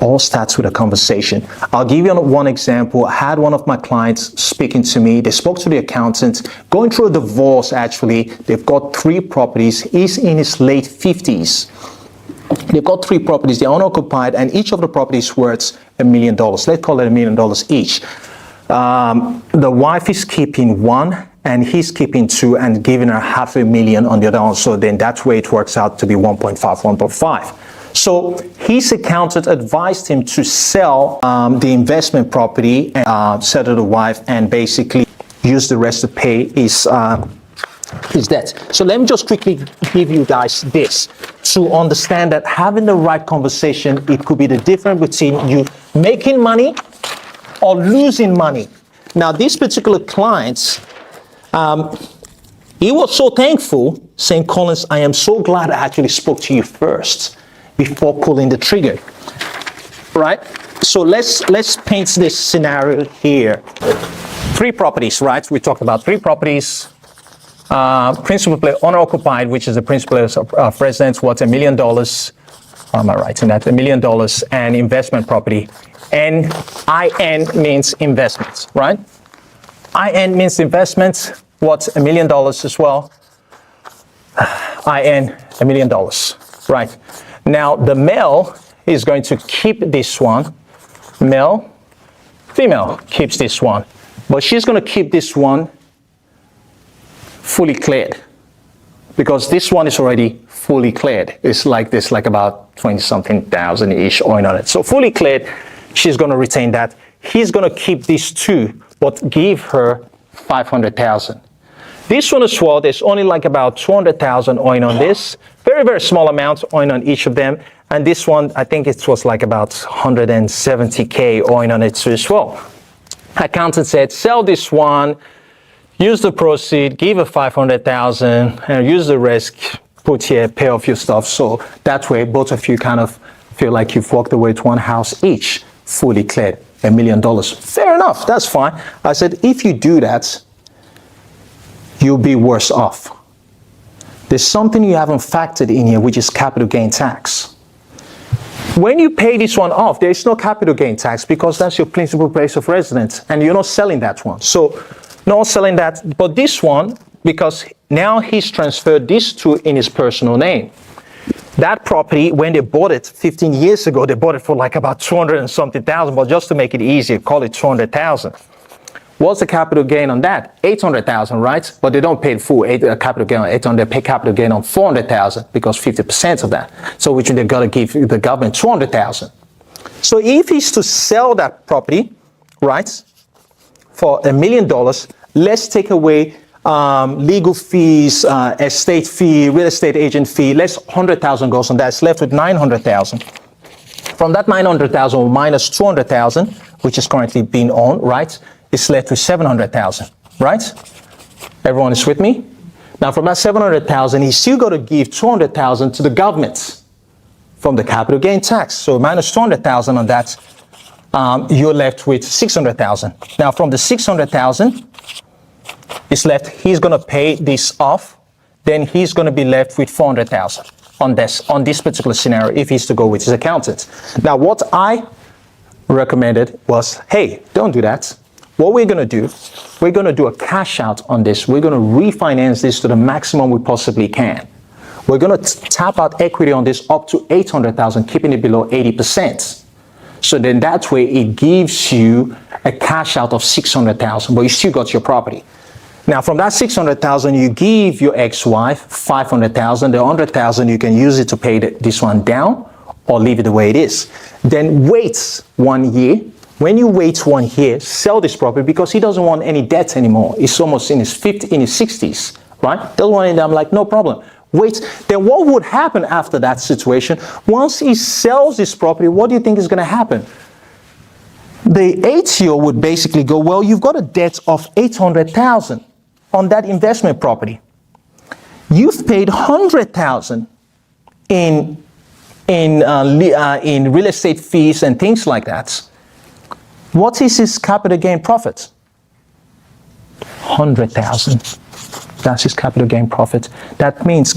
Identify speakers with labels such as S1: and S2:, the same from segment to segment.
S1: all starts with a conversation. I'll give you one example. I had one of my clients speaking to me. They spoke to the accountant, going through a divorce actually. They've got 3 properties. He's in his late 50s. They've got 3 properties. They're unoccupied, and each of the properties worth $1 million. Let's call it $1 million each. The wife is keeping 1, and he's keeping 2, and giving her $500,000 on the other one. So then that way it works out to be 1.5. So his accountant advised him to sell the investment property and sell to the wife, and basically use the rest to pay his debt. So let me just quickly give you guys this to understand that having the right conversation, it could be the difference between you making money or losing money. Now, this particular client, he was so thankful, saying, Collins, I am so glad I actually spoke to you first before pulling the trigger, right? So let's paint this scenario here. 3 properties, right? We talked about 3 properties. Principal place owner-occupied, which is the principal place of residence, what's $1 million? How am I writing that? $1 million, and investment property. And IN means investments, right? IN means investments. What's $1 million as well? IN, $1 million, right? Now, the male is going to keep this one. Male, female keeps this one. But she's going to keep this one fully cleared, because this one is already fully cleared. It's like this, like about 20-something thousand-ish owing on it. So fully cleared, she's going to retain that. He's going to keep these 2, but give her $500,000. This one as well, there's only like about $200,000 owing on this. Very, very small amount owing on each of them. And this one, I think it was like about $170K owing on it too as well. Accountant said, sell this one, use the proceed, give her $500,000, and use the rest, put here, pay off your stuff. So that way, both of you kind of feel like you've walked away to one house each, fully cleared, $1 million. Fair enough, that's fine. I said, if you do that, you'll be worse off. There's something you haven't factored in here, which is capital gain tax. When you pay this one off, there is no capital gain tax, because that's your principal place of residence, and you're not selling that one. So, not selling that, but this one, because now he's transferred these 2 in his personal name. That property, when they bought it 15 years ago, they bought it for like about 200 and something thousand, but just to make it easier, call it 200,000. What's the capital gain on that? 800,000, right? But they don't pay the full capital gain on 800, they pay capital gain on 400,000, because 50% of that. So which they've got to give the government 200,000. So if he's to sell that property, right, for $1 million, let's take away legal fees, estate fee, real estate agent fee. Let's 100,000 goes on that. It's left with 900,000. From that 900,000, we'll minus 200,000, which is currently being owned, right? It's left with 700,000, right? Everyone is with me? Now, from that 700,000, he's still got to give 200,000 to the government from the capital gain tax. So minus 200,000 on that, you're left with 600,000. Now, from the 600,000, it's left, he's going to pay this off. Then he's going to be left with 400,000 on this particular scenario, if he's to go with his accountant. Now, what I recommended was, hey, don't do that. What we're going to do, we're going to do a cash out on this. We're going to refinance this to the maximum we possibly can. We're going to tap out equity on this up to 800,000, keeping it below 80%. So then that way it gives you a cash out of 600,000, but you still got your property. Now, from that 600,000, you give your ex-wife 500,000. The 100,000, you can use it to pay this one down or leave it the way it is. Then wait 1 year. When you wait 1 year, sell this property, because he doesn't want any debt anymore. He's almost in his 60s, right? Doesn't want any. I'm like, no problem. Wait. Then what would happen after that situation? Once he sells this property, what do you think is going to happen? The ATO would basically go, well, you've got a debt of 800,000 on that investment property. You've paid 100,000 in real estate fees and things like that. What is his capital gain profit? 100,000. That's his capital gain profit. That means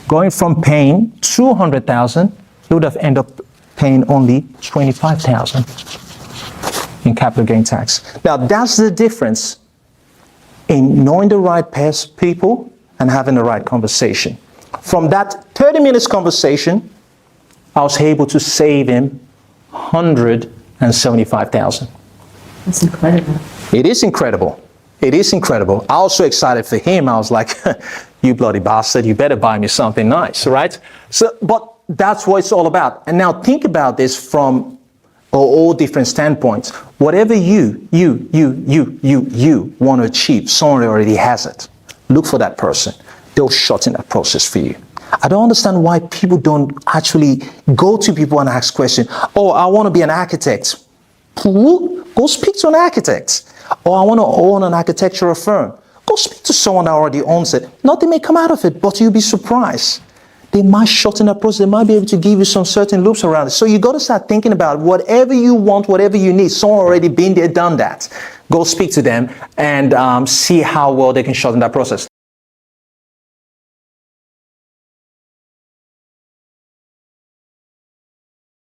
S1: going from paying 200,000, he would have ended up paying only $25,000 in capital gain tax. Now, that's the difference in knowing the right people and having the right conversation. From that 30 minutes conversation, I was able to save him $175,000.
S2: That's incredible.
S1: It is incredible. It is incredible. I was so excited for him. I was like, you bloody bastard, you better buy me something nice, right? So, but that's what it's all about. And now think about this from all different standpoints. Whatever you want to achieve, someone already has it. Look for that person. They'll shorten that process for you. I don't understand why people don't actually go to people and ask questions. Oh, I want to be an architect. Go speak to an architect. Or I want to own an architectural firm. Go speak to someone that already owns it. Nothing may come out of it, but you'll be surprised. They might shorten that process. They might be able to give you some certain loops around it. So you got to start thinking about whatever you want, whatever you need. Someone already been there, done that. Go speak to them and see how well they can shorten that process.